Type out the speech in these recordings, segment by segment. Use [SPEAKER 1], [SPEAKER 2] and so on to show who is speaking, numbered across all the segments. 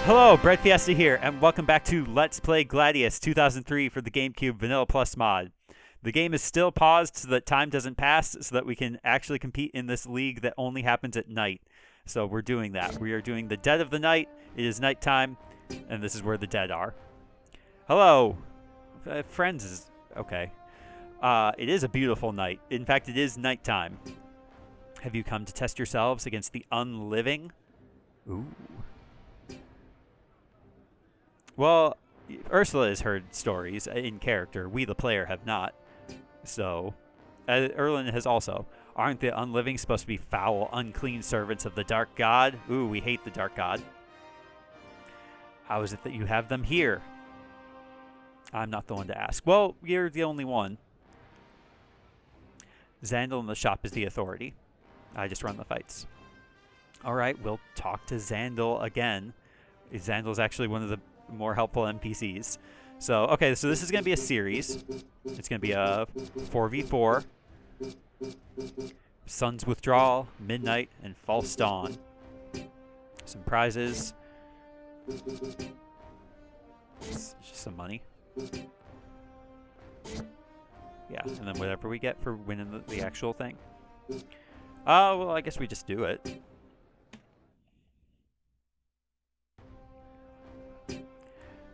[SPEAKER 1] Hello, breadfiesta here, and welcome back to Let's Play Gladius 2003 for the GameCube Vanilla Plus mod. The game is still paused so that time doesn't pass, so that we can actually compete in this league that only happens at night. So we're doing that. We are doing the dead of the night. It is nighttime, and this is where the dead are. Hello. Friends is okay. It is a beautiful night. In fact, it is nighttime. Have you come to test yourselves against the unliving? Ooh. Well, Ursula has heard stories in character. We, the player, have not. So, Erlin has also. Aren't the unliving supposed to be foul, unclean servants of the Dark God? Ooh, we hate the Dark God. How is it that you have them here? I'm not the one to ask. Well, you're the only one. Zandal in the shop is the authority. I just run the fights. Alright, we'll talk to Zandal again. Zandal's actually one of the more helpful NPCs. So, okay, so this is going to be a series. It's going to be a 4v4. Sun's Withdrawal, Midnight, and False Dawn. Some prizes. Just some money. Yeah, and then whatever we get for winning the actual thing. Well, I guess we just do it.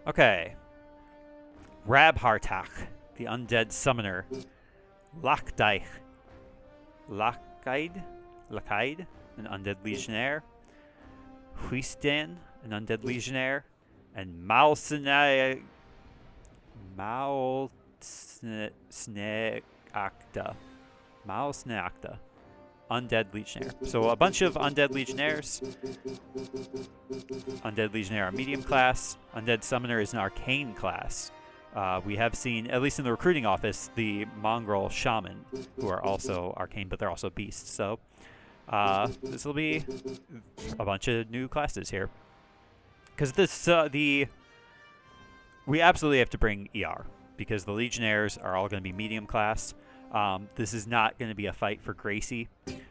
[SPEAKER 1] Okay. Rabhartach, the undead summoner. Lakdaich. Lakide, an undead legionnaire. Huistan, an undead legionnaire. And Malsneakta, undead legionnaire. So a bunch of undead legionnaires. Undead legionnaire are medium class. Undead summoner is an arcane class. We have seen, at least in the recruiting office, the mongrel shaman, who are also arcane, but they're also beasts. So this will be a bunch of new classes here. Because this, we absolutely have to bring ER, because the legionnaires are all going to be medium class. This is not going to be a fight for Gracie.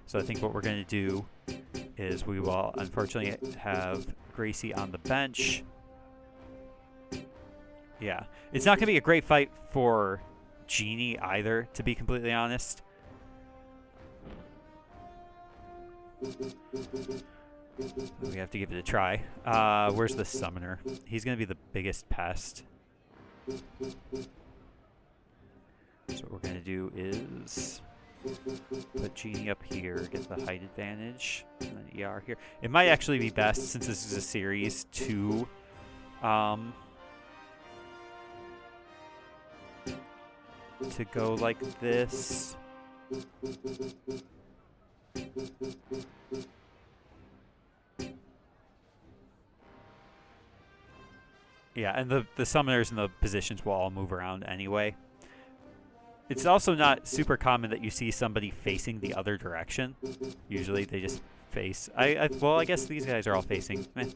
[SPEAKER 1] So I think what we're going to do is we will unfortunately have Gracie on the bench. Yeah. It's not going to be a great fight for Genie either, to be completely honest. We have to give it a try. Where's the summoner? He's going to be the biggest pest. So what we're going to do is put Genie up here, get the height advantage, and then ER here. It might actually be best, since this is a series, to go like this. Yeah, and the summoners and the positions will all move around anyway. It's also not super common that you see somebody facing the other direction. Usually they just face... well, I guess these guys are all facing... We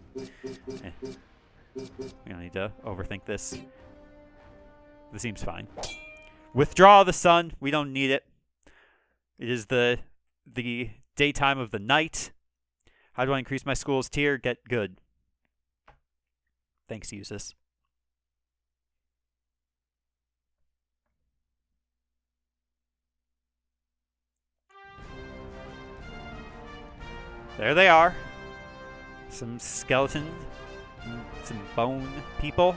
[SPEAKER 1] don't need to overthink this. This seems fine. Withdraw the sun. We don't need it. It is the daytime of the night. How do I increase my school's tier? Get good. Thanks, Usus. There they are. Some skeleton, some bone people.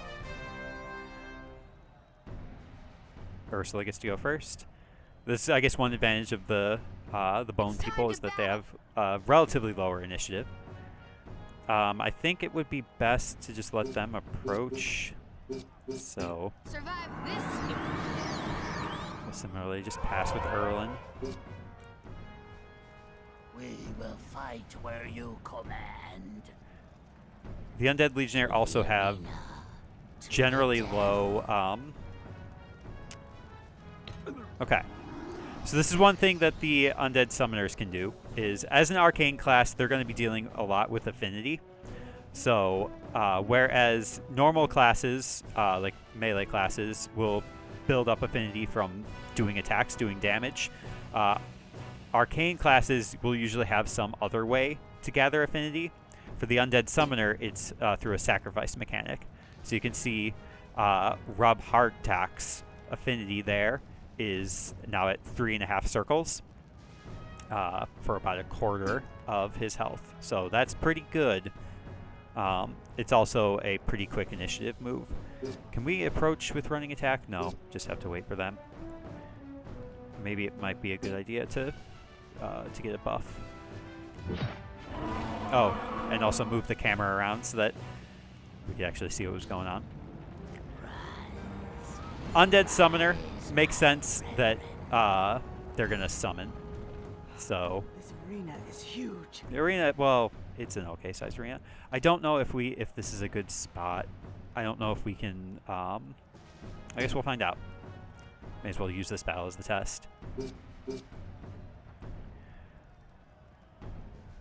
[SPEAKER 1] Ursula gets to go first. This, I guess, one advantage of the bone people is that they have relatively lower initiative. I think it would be best to just let them approach. So, we'll similarly just pass with Erlin.
[SPEAKER 2] We will fight where you command.
[SPEAKER 1] The Undead Legionnaire also have generally low... Okay. So this is one thing that the Undead Summoners can do, is as an arcane class, they're going to be dealing a lot with affinity. So, whereas normal classes, like melee classes, will build up affinity from doing attacks, doing damage, arcane classes will usually have some other way to gather affinity. for the undead summoner, it's through a sacrifice mechanic. So you can see Rob Hardtack's affinity there is now at 3.5 circles for about a quarter of his health. So that's pretty good. It's also a pretty quick initiative move. Can we approach with running attack? No, just have to wait for them. Maybe it might be a good idea to get a buff. Oh, and also move the camera around so that we can actually see what was going on. Undead Summoner, makes sense that they're going to summon. So
[SPEAKER 3] This arena is huge.
[SPEAKER 1] the arena, well, it's an okay sized arena. I don't know if this is a good spot. I don't know if we can, I guess we'll find out. May as well use this battle as the test.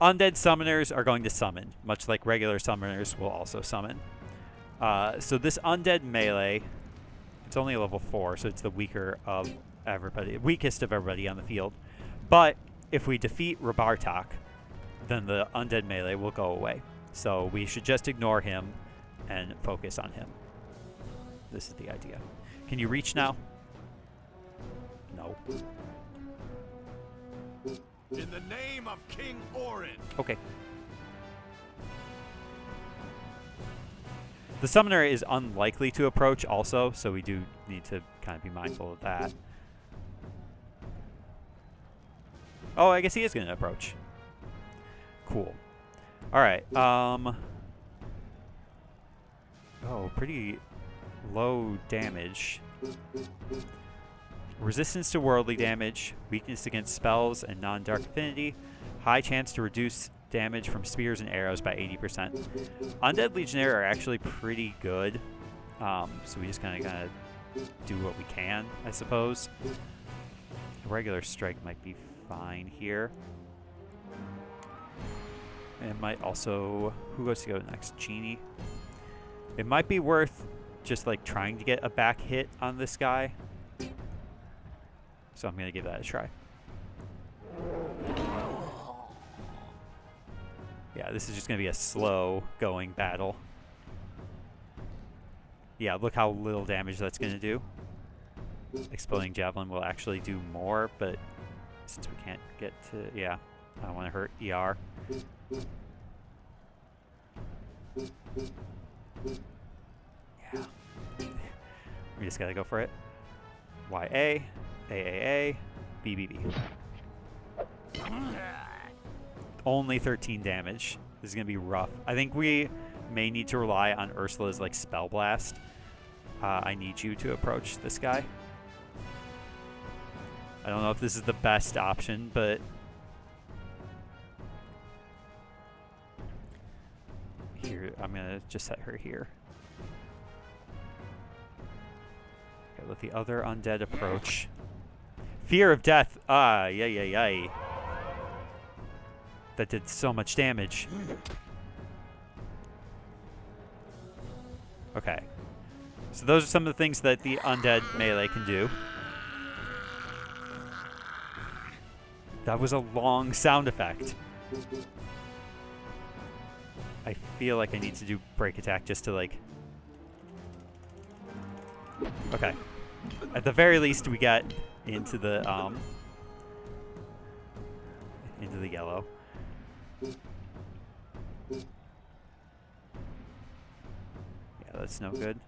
[SPEAKER 1] Undead summoners are going to summon, much like regular summoners will also summon. So this undead melee, it's only a level 4, so it's the weakest of everybody on the field. But if we defeat Robartak, then the undead melee will go away. So we should just ignore him and focus on him. This is the idea. Can you reach now? No.
[SPEAKER 4] In the name of King Orin.
[SPEAKER 1] Okay. The summoner is unlikely to approach also, so we do need to kind of be mindful of that. Oh, I guess he is going to approach. Cool. All right. Oh, pretty low damage. Resistance to worldly damage, weakness against spells and non-dark affinity, high chance to reduce damage from spears and arrows by 80%. Undead Legionnaire are actually pretty good, so we just kind of do what we can, I suppose. A regular strike might be fine here. It might also... Who goes to go next? Genie. It might be worth just like trying to get a back hit on this guy. So I'm going to give that a try. Yeah, this is just going to be a slow going battle. Yeah, look how little damage that's going to do. Exploding Javelin will actually do more, but since we can't get to... Yeah, I don't want to hurt ER. Yeah. We just got to go for it. YA. AAA, BBB. Only 13 damage. This is going to be rough. I think we may need to rely on Ursula's like Spell Blast. I need you to approach this guy. I don't know if this is the best option, but here, I'm going to just set her here. Okay, let the other undead approach. Fear of death. Yay. That did so much damage. Okay. So those are some of the things that the undead melee can do. That was a long sound effect. I feel like I need to do break attack just to like... Okay. At the very least, we got into the yellow. Yeah, that's no good.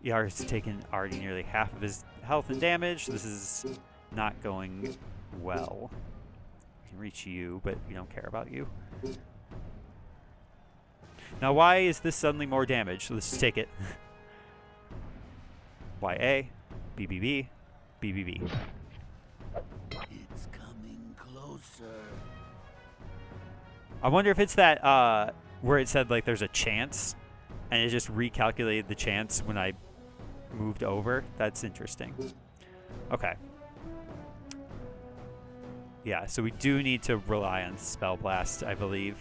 [SPEAKER 1] ER has taken already nearly half of his health and damage. This is not going well. We can reach you, but we don't care about you. Now, why is this suddenly more damage? Let's just take it. YA, BBB, BBB.
[SPEAKER 2] It's coming closer.
[SPEAKER 1] I wonder if it's that where it said like there's a chance, and it just recalculated the chance when I moved over. That's interesting. Okay. Yeah, so we do need to rely on Spell Blast, I believe.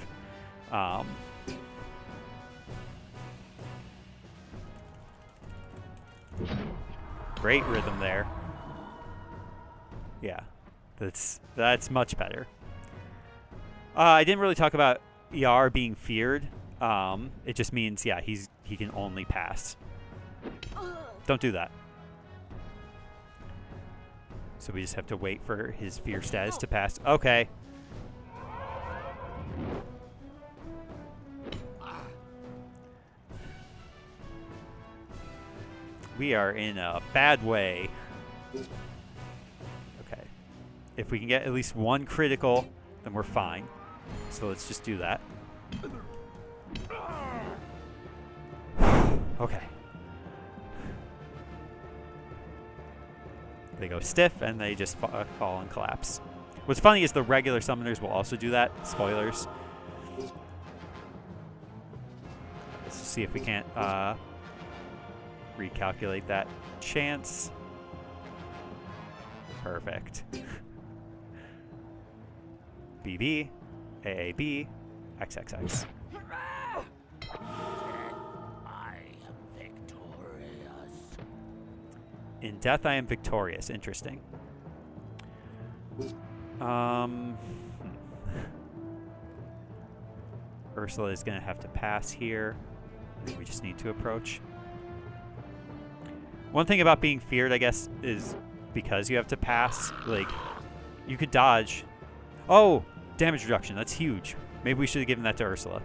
[SPEAKER 1] Great rhythm there. Yeah, that's much better. I didn't really talk about ER being feared. It just means, yeah, he can only pass. Don't do that. So we just have to wait for his fear status to pass. Okay. We are in a bad way. Okay. If we can get at least one critical, then we're fine. So let's just do that. Okay. They go stiff, and they just fall and collapse. What's funny is the regular summoners will also do that. Spoilers. Let's see if we can't recalculate that chance. Perfect. BB, AAB, XXX.
[SPEAKER 2] I am victorious.
[SPEAKER 1] In death, I am victorious. Interesting. Ursula is going to have to pass here. I think we just need to approach. One thing about being feared, I guess, is because you have to pass, like, you could dodge. Oh, damage reduction. That's huge. Maybe we should have given that to Ursula.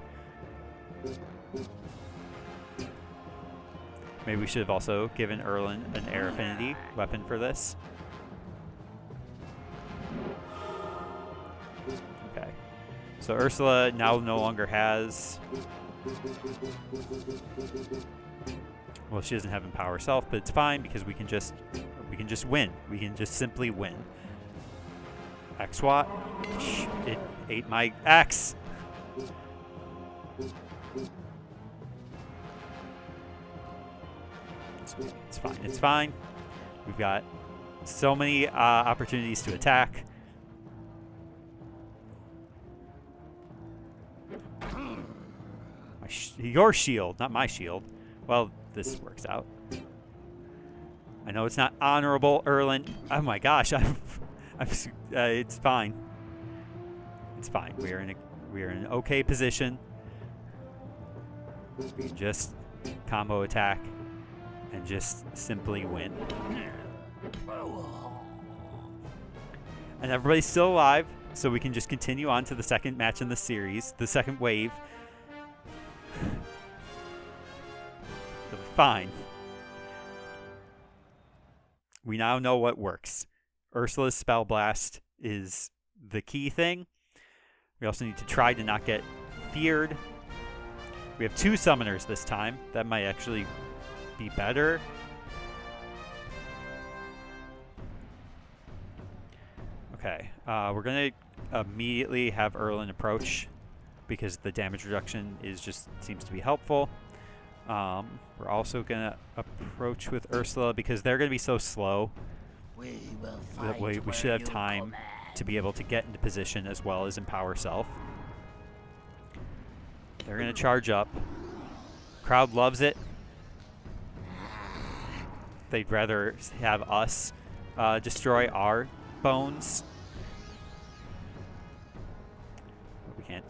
[SPEAKER 1] Maybe we should have also given Erlen an air affinity weapon for this. Okay. So Ursula now no longer has... Well, she doesn't have Empower Self, but it's fine because we can just win. We can just simply win. X-Swat. It ate my axe. It's fine. It's fine. We've got so many opportunities to attack. Your shield, not my shield. Well, this works out. I know it's not honorable, Erlen. Oh my gosh, it's fine. It's fine. We are in an okay position. We can just combo attack and just simply win. And everybody's still alive, so we can just continue on to the second match in the series, the second wave. Fine. We now know what works. Ursula's Spell Blast is the key thing. We also need to try to not get feared. We have 2 summoners this time. That might actually be better. Okay. We're going to immediately have Erlen approach because the damage reduction seems to be helpful. We're also going to approach with Ursula because they're going to be so slow that we should have time to be able to get into position as well as Empower Self. They're going to charge up. Crowd loves it. They'd rather have us destroy our bones. But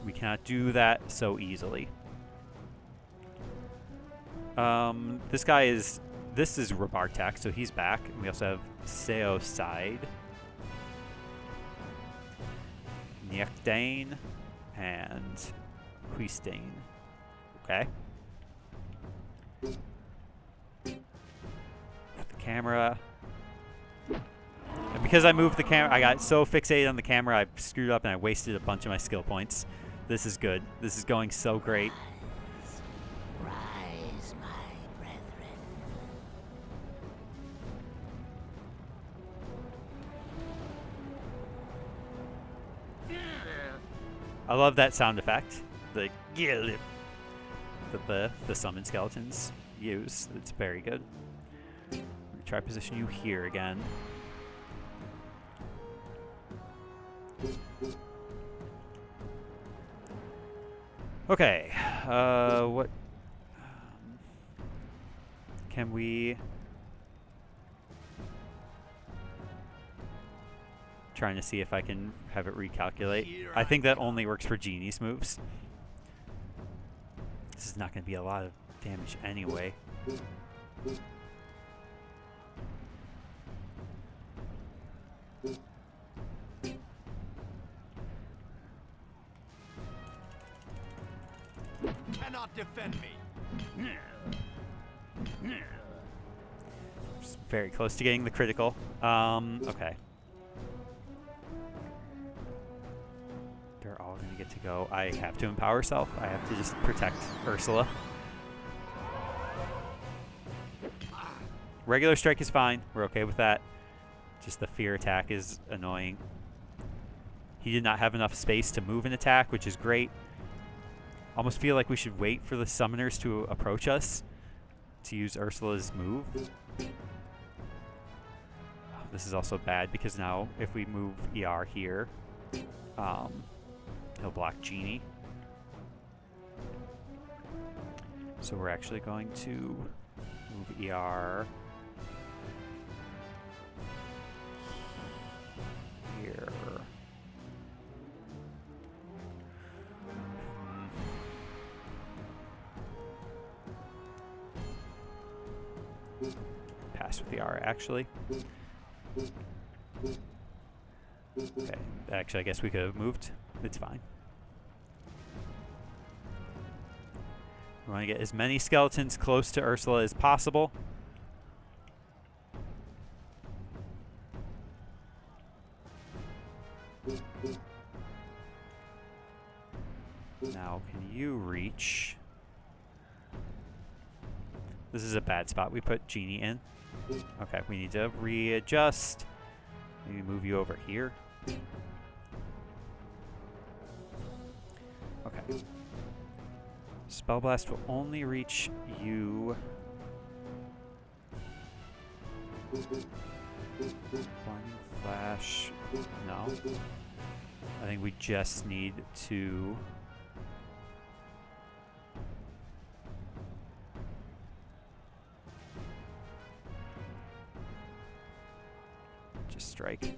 [SPEAKER 1] we cannot do that so easily. This is Rabartak, so he's back. And we also have Seo Side, Niekdane, and Huistane. Okay. The camera. And because I moved the camera, I got so fixated on the camera, I screwed up and I wasted a bunch of my skill points. This is good. This is going so great.
[SPEAKER 2] Rise, my brethren.
[SPEAKER 1] I love that sound effect. The that the summon skeletons use. It's very good. Let me try position you here again. Okay. What can we? Trying to see if I can have it recalculate. I think that only works for Genie's moves. This is not going to be a lot of damage anyway.
[SPEAKER 4] Cannot defend me.
[SPEAKER 1] Just very close to getting the critical. Okay. They're all going to get to go. I have to empower self. I have to just protect Ursula. Regular strike is fine. We're okay with that. Just the fear attack is annoying. He did not have enough space to move an attack, which is great. Almost feel like we should wait for the summoners to approach us to use Ursula's move. This is also bad because now if we move ER here, he'll block Genie. So we're actually going to move ER here. Pass with ER actually. Okay, actually I guess we could have moved. It's fine. We want to get as many skeletons close to Ursula as possible. Now, can you reach? This is a bad spot we put Genie in. Okay, we need to readjust. Maybe move you over here. Okay. Spell Blast will only reach you. Blinding Flash. No. I think we just need to. Just strike.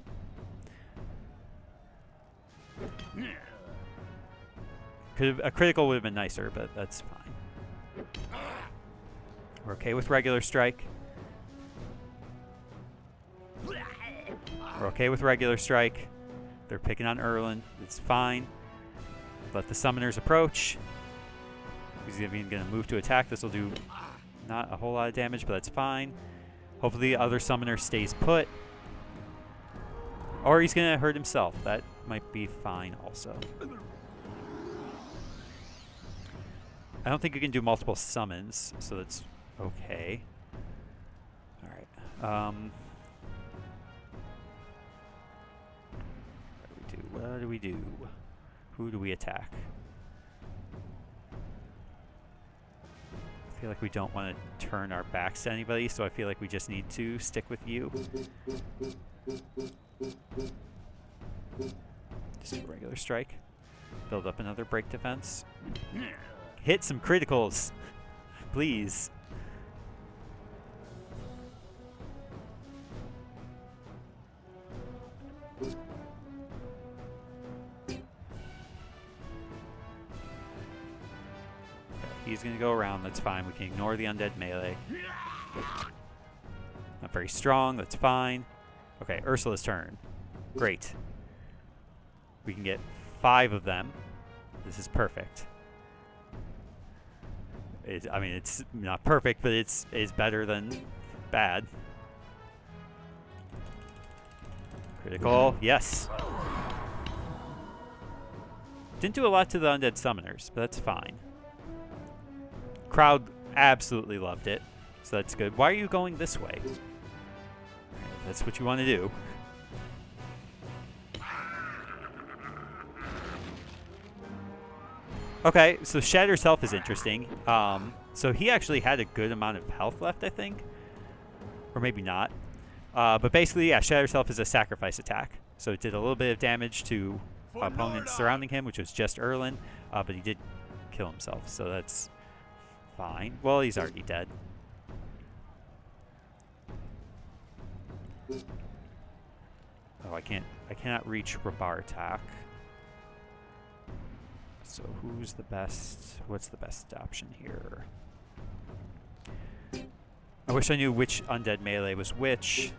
[SPEAKER 1] A critical would have been nicer, but that's fine. We're okay with regular strike. We're okay with regular strike. They're picking on Erland. It's fine. Let the summoners approach. He's even going to move to attack. This will do not a whole lot of damage, but that's fine. Hopefully the other summoner stays put. Or he's going to hurt himself. That might be fine also. I don't think you can do multiple summons, so that's okay. Alright. What do we do? Who do we attack? I feel like we don't want to turn our backs to anybody, so I feel like we just need to stick with you. Just do a regular strike. Build up another break defense. Hit some criticals, please. He's going to go around. That's fine. We can ignore the undead melee. Not very strong. That's fine. Okay, Ursula's turn. Great. We can get 5 of them. This is perfect. I mean, it's not perfect, but it's better than bad. Critical. Yes. Didn't do a lot to the undead summoners, but that's fine. Crowd absolutely loved it, so that's good. Why are you going this way? If that's what you want to do. Okay, so Shatter's health is interesting. So he actually had a good amount of health left, I think. Or maybe not. But basically, yeah, Shatter's health is a sacrifice attack. So it did a little bit of damage to opponents surrounding him, which was just Erland. But he did kill himself, so that's fine. Well, he's already dead. Oh, I cannot reach Rabar attack. So who's the best? What's the best option here? I wish I knew which undead melee was which.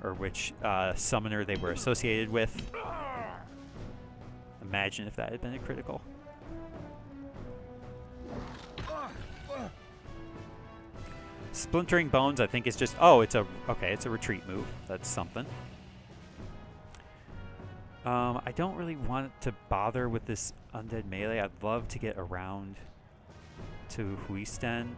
[SPEAKER 1] Or which summoner they were associated with. Imagine if that had been a critical. Splintering Bones, I think, is just... Oh, it's a retreat move. That's something. I don't really want to bother with this undead melee. I'd love to get around to Huisten.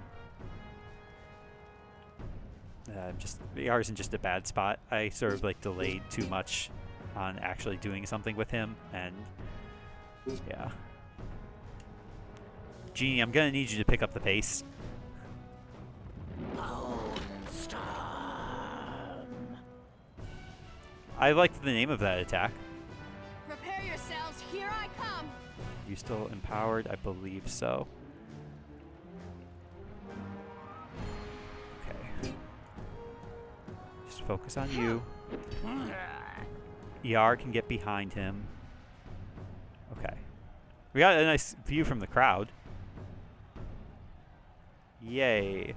[SPEAKER 1] Yar's in just a bad spot. I sort of like delayed too much on actually doing something with him, and yeah. Genie, I'm gonna need you to pick up the pace. I liked the name of that attack.
[SPEAKER 5] Prepare yourselves, here I come.
[SPEAKER 1] You still empowered? I believe so. Okay. Just focus on you. ER can get behind him. Okay. We got a nice view from the crowd. Yay.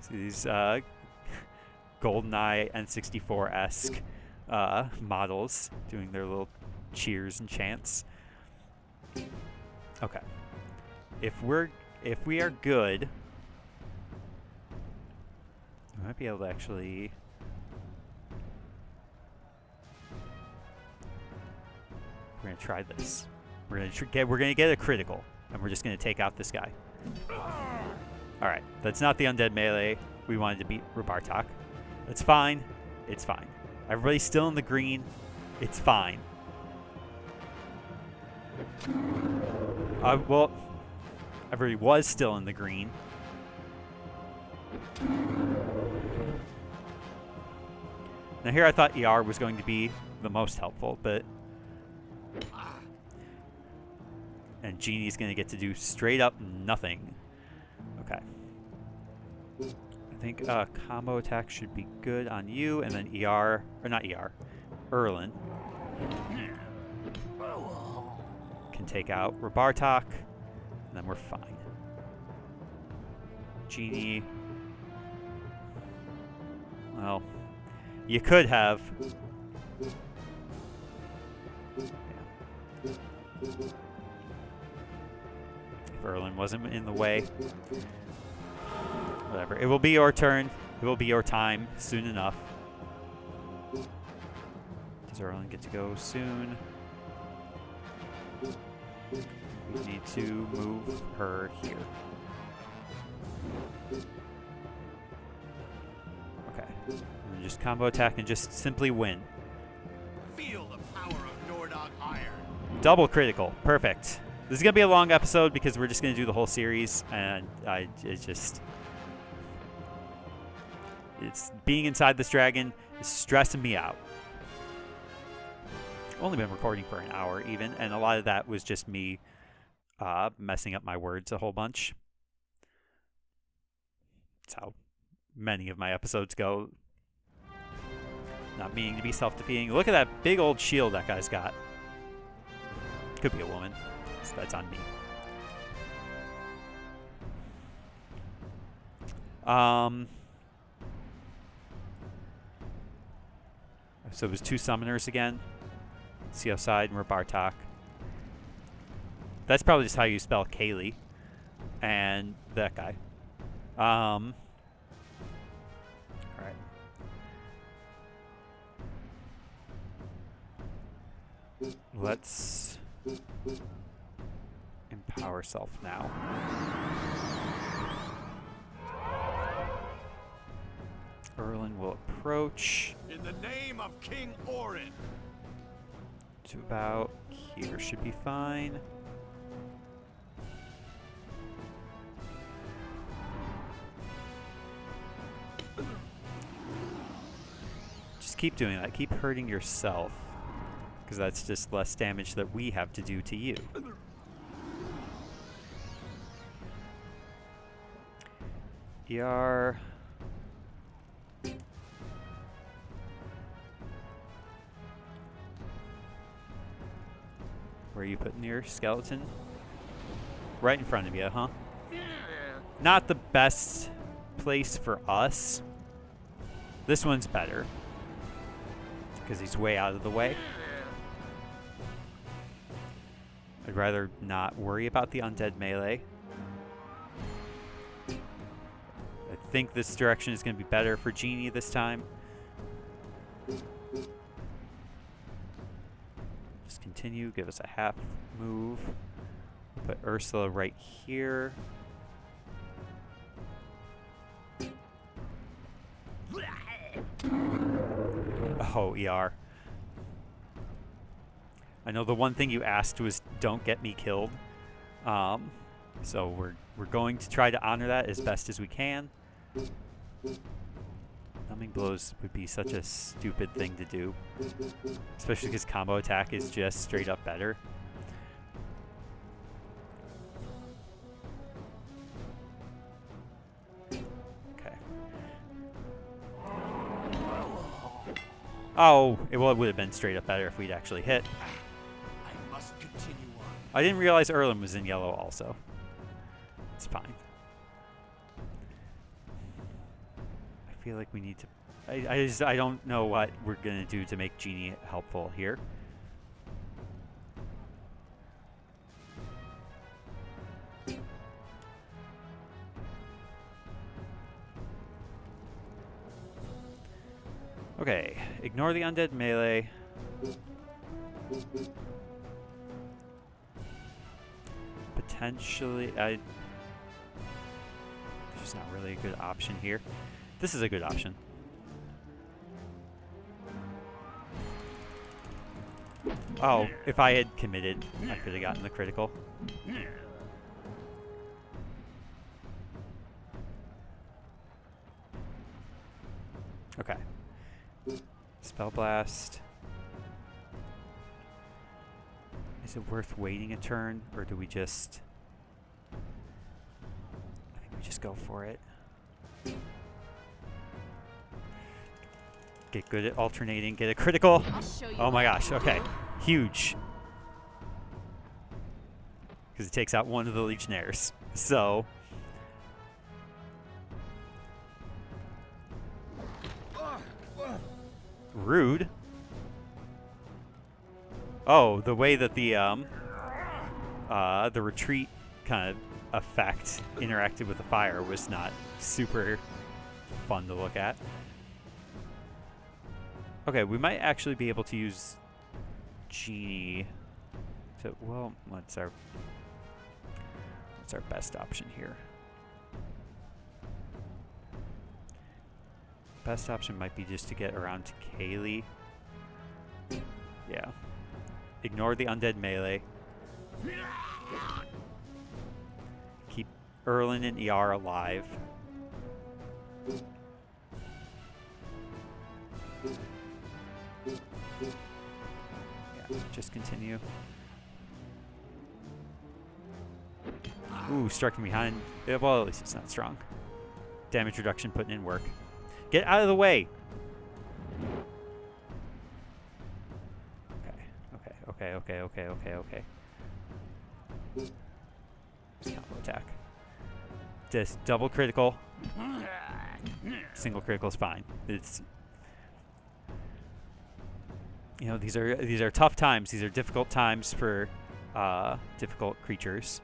[SPEAKER 1] See these GoldenEye N64-esque models doing their little cheers and chants. Okay. If we are good, we might be able to actually... We're gonna try this. We're gonna get a critical, and we're just gonna take out this guy. All right, that's not the undead melee. We wanted to beat Rabartok. That's fine. It's fine. Everybody's still in the green. It's fine. Well, everybody was still in the green. Now here I thought ER was going to be the most helpful, but... And Genie's going to get to do straight up nothing. Okay. I think combo attack should be good on you, and then ER, or not ER, Erlen can take out Rabartok, and then we're fine. Genie, well, you could have. Yeah. If Erlen wasn't in the way. Whatever. It will be your turn. It will be your time soon enough. Does Erlen get to go soon? We need to move her here. Okay. And just combo attack and just simply win.
[SPEAKER 4] Feel the power of Nordog Iron.
[SPEAKER 1] Double critical. Perfect. This is going to be a long episode because we're just going to do the whole series, and it's being inside this dragon is stressing me out. Only been recording for an hour even, and a lot of that was just me messing up my words a whole bunch. That's how many of my episodes go. Not meaning to be self-defeating. Look at that big old shield that guy's got. Could be a woman. So that's on me. So it was 2 summoners again. Seoside and Rabartok. That's probably just how you spell Kaylee. And that guy. Alright. Let's empower self now. Erlen will approach.
[SPEAKER 4] In the name of King Orin.
[SPEAKER 1] To about here should be fine. Just keep doing that. Keep hurting yourself. Because that's just less damage that we have to do to you. ER. Where are you putting your skeleton? Right in front of you, huh? Not the best place for us. This one's better. Because he's way out of the way. I'd rather not worry about the undead melee. I think this direction is going to be better for Genie this time. Just continue, give us a half move. Put Ursula right here. Oh, ER. I know the one thing you asked was don't get me killed. So we're going to try to honor that as best as we can. Numbing blows would be such a stupid thing to do. Especially because combo attack is just straight up better. Oh, it would have been straight up better if we'd actually hit.
[SPEAKER 4] I must continue on.
[SPEAKER 1] I didn't realize Erlen was in yellow also. It's fine. I feel like we need to... I don't know what we're going to do to make Genie helpful here. Okay, ignore the undead melee. Potentially, there's just not really a good option here. This is a good option. Oh, if I had committed, I could have gotten the critical. Okay. Spell Blast. Is it worth waiting a turn, or do we just... I think we just go for it. Get good at alternating, get a critical. Oh my gosh, okay. Huge. Because it takes out one of the Legionnaires. So... Rude. Oh, the way that the retreat kind of effect interacted with the fire was not super fun to look at. Okay, we might actually be able to use Genie to, well, what's our best option here? Best option might be just to get around to Kaylee. Yeah. Ignore the undead melee. Keep Erlen and ER alive. Yeah, just continue. Ooh, striking behind. Yeah, well, at least it's not strong. Damage reduction putting in work. Get out of the way. Okay. Just combo attack. Just double critical. Single critical is fine. It's, you know, these are tough times. These are difficult times for difficult creatures.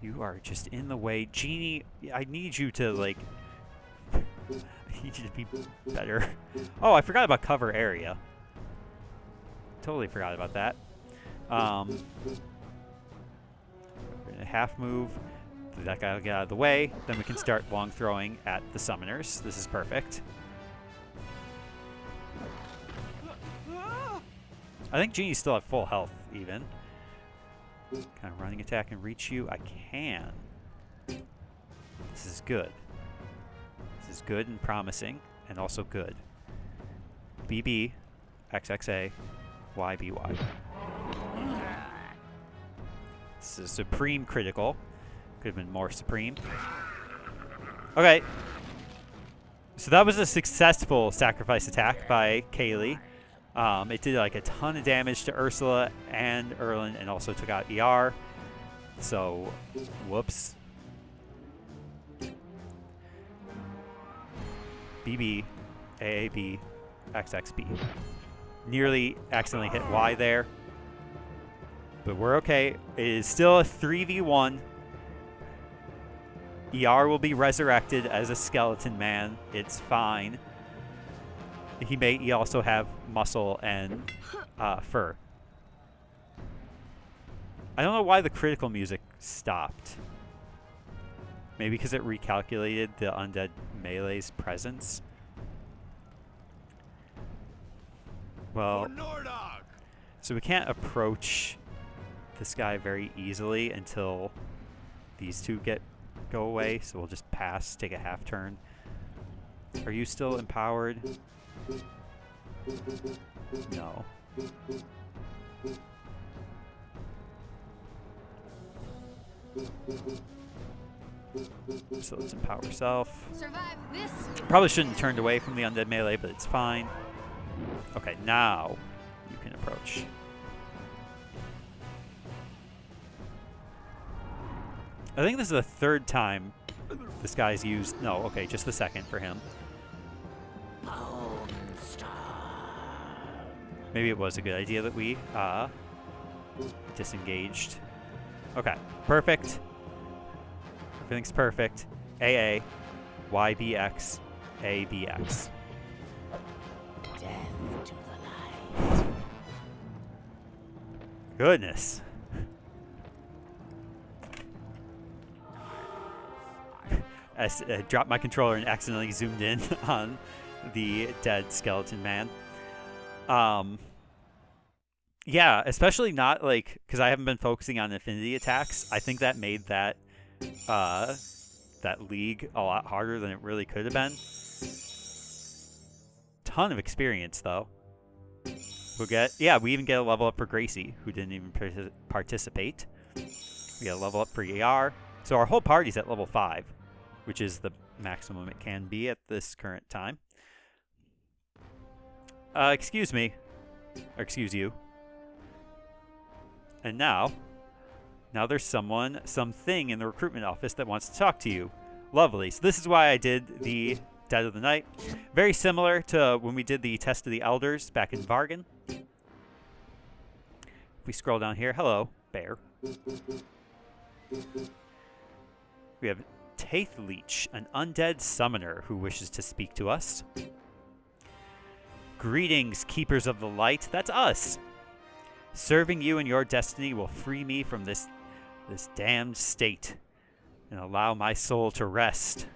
[SPEAKER 1] You are just in the way. Genie, I need you to, like... I need you to be better. Oh, I forgot about cover area. Totally forgot about that. We're going to half move. That guy will get out of the way. Then we can start long throwing at the summoners. This is perfect. I think Genie's still at full health, even. Kind of running attack and reach you. I can. This is good. This is good and promising, and also good. BB, XXA, YBY. This is supreme critical. Could have been more supreme. Okay. So that was a successful sacrifice attack by Kaylee. It did like a ton of damage to Ursula and Erlen, and also took out ER. So, whoops. BB, AAB, XXB. Nearly accidentally hit Y there. But we're okay. It is still a 3v1. ER will be resurrected as a skeleton man. It's fine. He may also have muscle and fur. I don't know why the critical music stopped. Maybe because it recalculated the undead melee's presence. Well, so we can't approach this guy very easily until these two go away. So we'll just pass, take a half turn. Are you still empowered? No. So let's empower self.
[SPEAKER 5] Survive this.
[SPEAKER 1] Probably shouldn't have turned away from the undead melee, but it's fine. Okay, now you can approach. I think this is the third time this guy's used. No, okay, just the second for him. Maybe it was a good idea that we disengaged. Okay, perfect. Everything's perfect. AA, YBX, ABX.
[SPEAKER 2] Death to the light.
[SPEAKER 1] Goodness. I dropped my controller and accidentally zoomed in on the dead skeleton man. Yeah, especially not like, because I haven't been focusing on affinity attacks. I think that made that that league a lot harder than it really could have been. Ton of experience though. We even get a level up for Gracie, who didn't even participate. We get a level up for ER. So our whole party's at level 5, which is the maximum it can be at this current time. Excuse me. Or excuse you. And now there's something in the recruitment office that wants to talk to you. Lovely. So this is why I did the Dead of the Night. Very similar to when we did the Test of the Elders back in Vargen. If we scroll down here, hello, bear. We have Taith Leech, an undead summoner who wishes to speak to us. Greetings, keepers of the light. That's us. Serving you and your destiny will free me from this damned state and allow my soul to rest.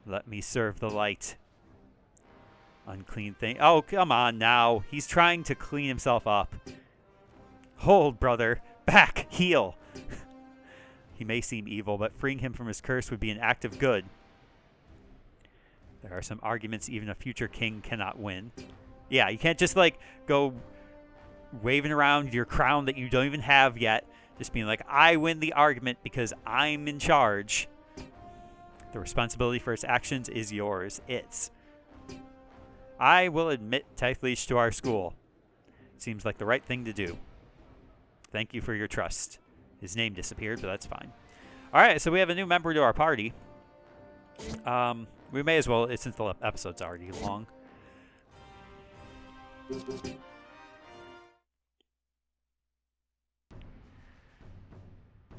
[SPEAKER 1] Let me serve the light. Unclean thing. Oh, come on now. He's trying to clean himself up. Hold, brother. Back. Heal. He may seem evil, but freeing him from his curse would be an act of good. There are some arguments even a future king cannot win. Yeah, you can't just, like, go waving around your crown that you don't even have yet. Just being like, I win the argument because I'm in charge. The responsibility for its actions is yours. I will admit Taith Leech to our school. Seems like the right thing to do. Thank you for your trust. His name disappeared, but that's fine. Alright, so we have a new member to our party. We may as well, since the episode's already long.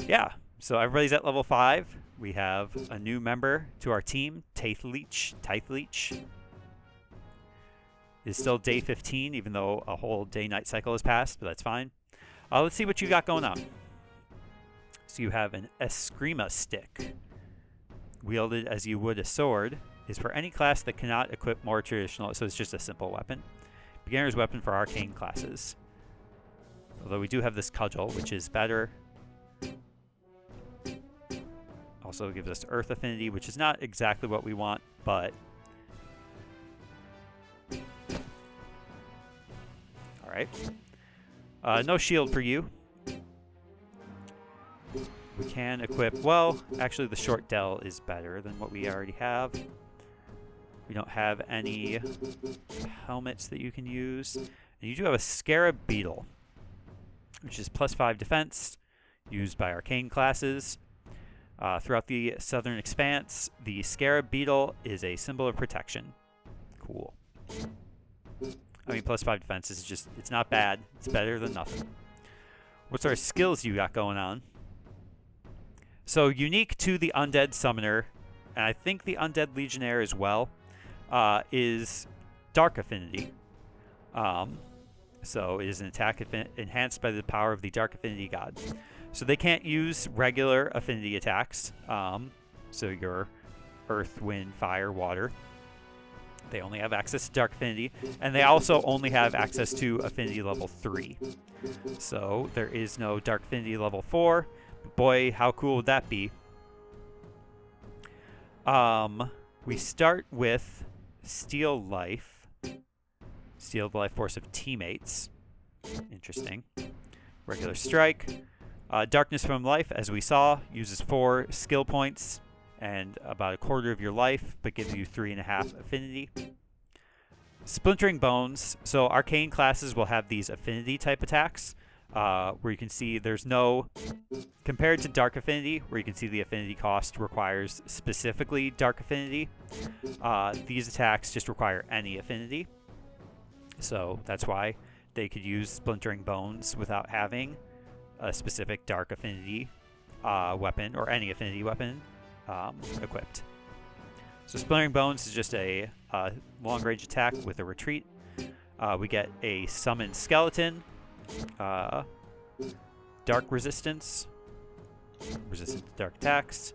[SPEAKER 1] Yeah, so everybody's at level 5. We have a new member to our team, Taith Leech. It's still day 15, even though a whole day-night cycle has passed, but that's fine. Let's see what you got going on. So you have an Eskrima stick. Wielded as you would a sword, is for any class that cannot equip more traditional, so it's just a simple weapon. Beginner's weapon for arcane classes. Although we do have this cudgel, which is better. Also gives us earth affinity, which is not exactly what we want, but... Alright. No shield for you. We can equip... Well, actually the short dell is better than what we already have. We don't have any helmets that you can use. And you do have a Scarab Beetle, which is +5 defense, used by arcane classes. Throughout the Southern Expanse, the Scarab Beetle is a symbol of protection. Cool. I mean, +5 defense is just, it's not bad. It's better than nothing. What sort of skills you got going on? So, unique to the Undead Summoner, and I think the Undead Legionnaire as well, is Dark Affinity. So, it is an attack enhanced by the power of the Dark Affinity God. So, they can't use regular affinity attacks. So, your Earth, Wind, Fire, Water. They only have access to Dark Affinity, and they also only have access to Affinity level 3. So there is no Dark Affinity level 4. But boy, how cool would that be? We start with Steel Life. Steel the life force of teammates. Interesting. Regular Strike. Darkness from Life, as we saw, uses 4 skill points and about a quarter of your life, but gives you 3.5 affinity. Splintering Bones. So arcane classes will have these affinity type attacks, where you can see there's no, compared to Dark Affinity, where you can see the affinity cost requires specifically Dark Affinity. These attacks just require any affinity. So that's why they could use Splintering Bones without having a specific Dark Affinity weapon, or any affinity weapon equipped. So Splintering Bones is just a long-range attack with a retreat. We get a Summoned Skeleton, Dark Resistance, resistant to dark attacks,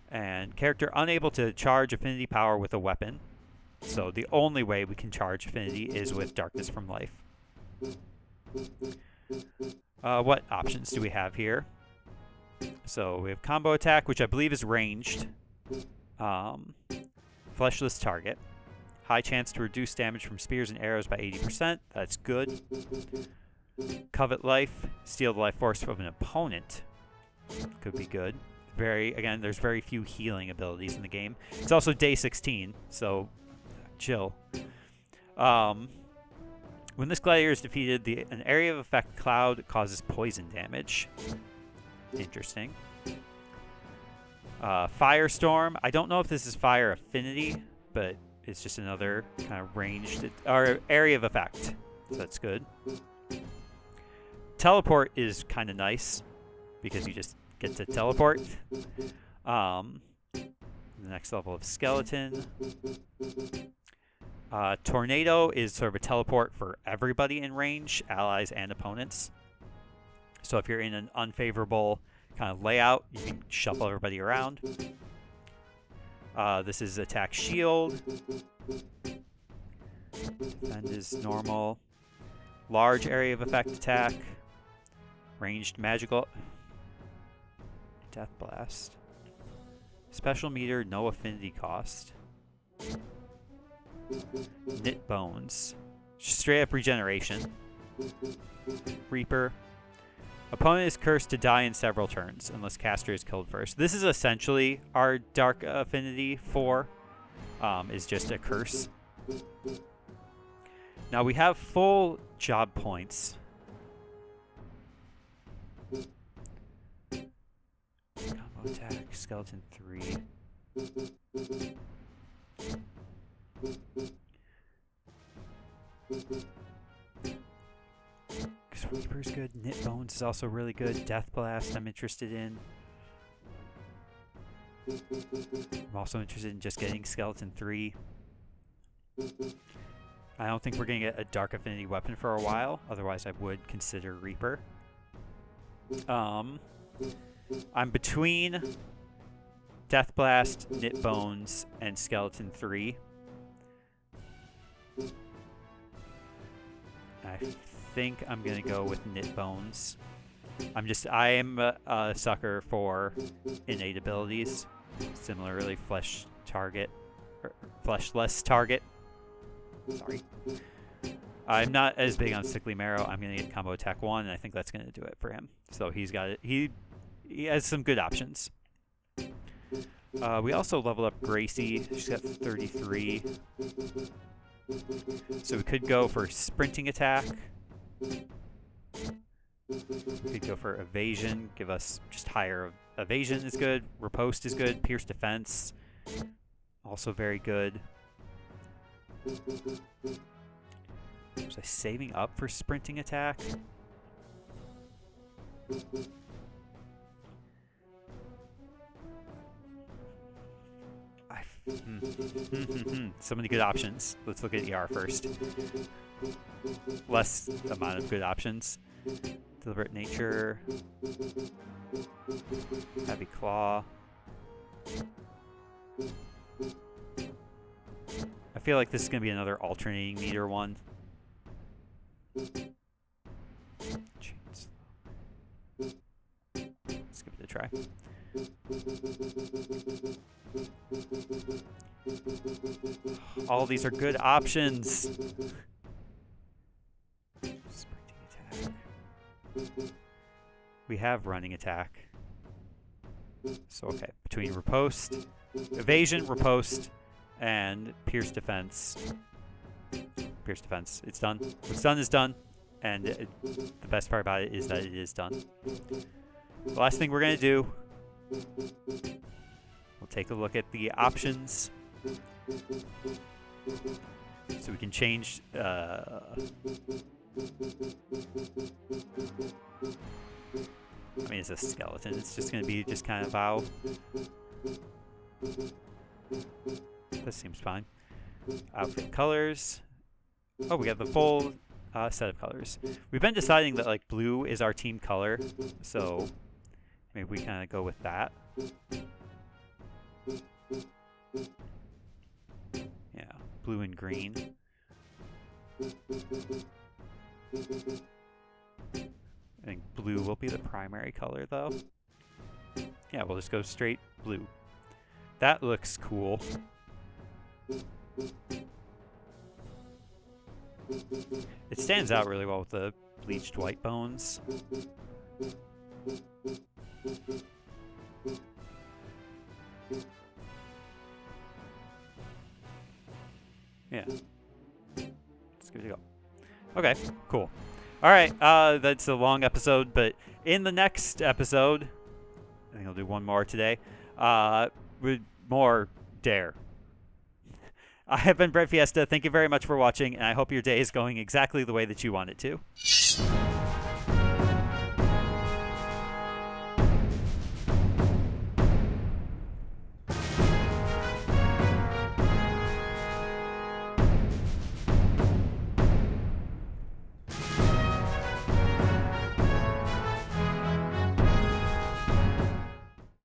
[SPEAKER 1] and character unable to charge affinity power with a weapon. So the only way we can charge affinity is with Darkness from Life. What options do we have here? So we have combo attack, which I believe is ranged. Fleshless target. High chance to reduce damage from spears and arrows by 80%. That's good. Covet Life. Steal the life force from an opponent. Could be good. Again, there's very few healing abilities in the game. It's also day 16, so chill. When this gladiator is defeated, an area of effect cloud causes poison damage. Interesting. Firestorm. I don't know if this is fire affinity, but it's just another kind of ranged or area of effect. So that's good. Teleport is kind of nice because you just get to teleport. The next level of skeleton. Tornado is sort of a teleport for everybody in range, allies and opponents. So if you're in an unfavorable kind of layout, you can shuffle everybody around. This is attack shield. Defend is normal. Large area of effect attack. Ranged magical. Death blast. Special meter, no affinity cost. Knit bones. Straight up regeneration. Reaper. Opponent is cursed to die in several turns unless caster is killed first. This is essentially our Dark Affinity 4. Is just a curse. Now we have full job points. Combo attack, skeleton 3. Reaper's good. Knit Bones is also really good. Death Blast I'm interested in. I'm also interested in just getting Skeleton 3. I don't think we're going to get a Dark Affinity weapon for a while. Otherwise I would consider Reaper. I'm between Death Blast, Knit Bones, and Skeleton 3. I think I'm going to go with Knit Bones. I am a sucker for innate abilities. Similarly, Fleshless Target. Sorry. I'm not as big on Sickly Marrow. I'm going to get Combo Attack 1, and I think that's going to do it for him. So he's got it. He has some good options. We also leveled up Gracie. She's got 33. So we could go for sprinting attack. We could go for evasion, give us just higher evasion is good, riposte is good, pierce defense, also very good. Was I saving up for sprinting attack? So many good options. Let's look at ER first. Less amount of good options. Deliberate nature. Heavy claw. I feel like this is going to be another alternating meter one. Chains. Let's give it a try. All these are good options. Sprinting attack. We have running attack. So okay, between riposte, evasion, riposte, and pierce defense. Pierce defense. It's done. What's done is done. And the best part about it is that it is done. The last thing we're going to do, we'll take a look at the options. So we can change... I mean, it's a skeleton. It's just going to be just kind of how... This seems fine. Outfit colors. Oh, we got the full set of colors. We've been deciding that like blue is our team color, so maybe we kind of go with that. Yeah, blue and green. I think blue will be the primary color though. Yeah, we'll just go straight blue. That looks cool. It stands out really well with the bleached white bones. Yeah. Let's give it a go. Okay, cool. All right, that's a long episode, but in the next episode, I think I'll do one more today, with more Dare. I have been breadfiesta. Thank you very much for watching, and I hope your day is going exactly the way that you want it to.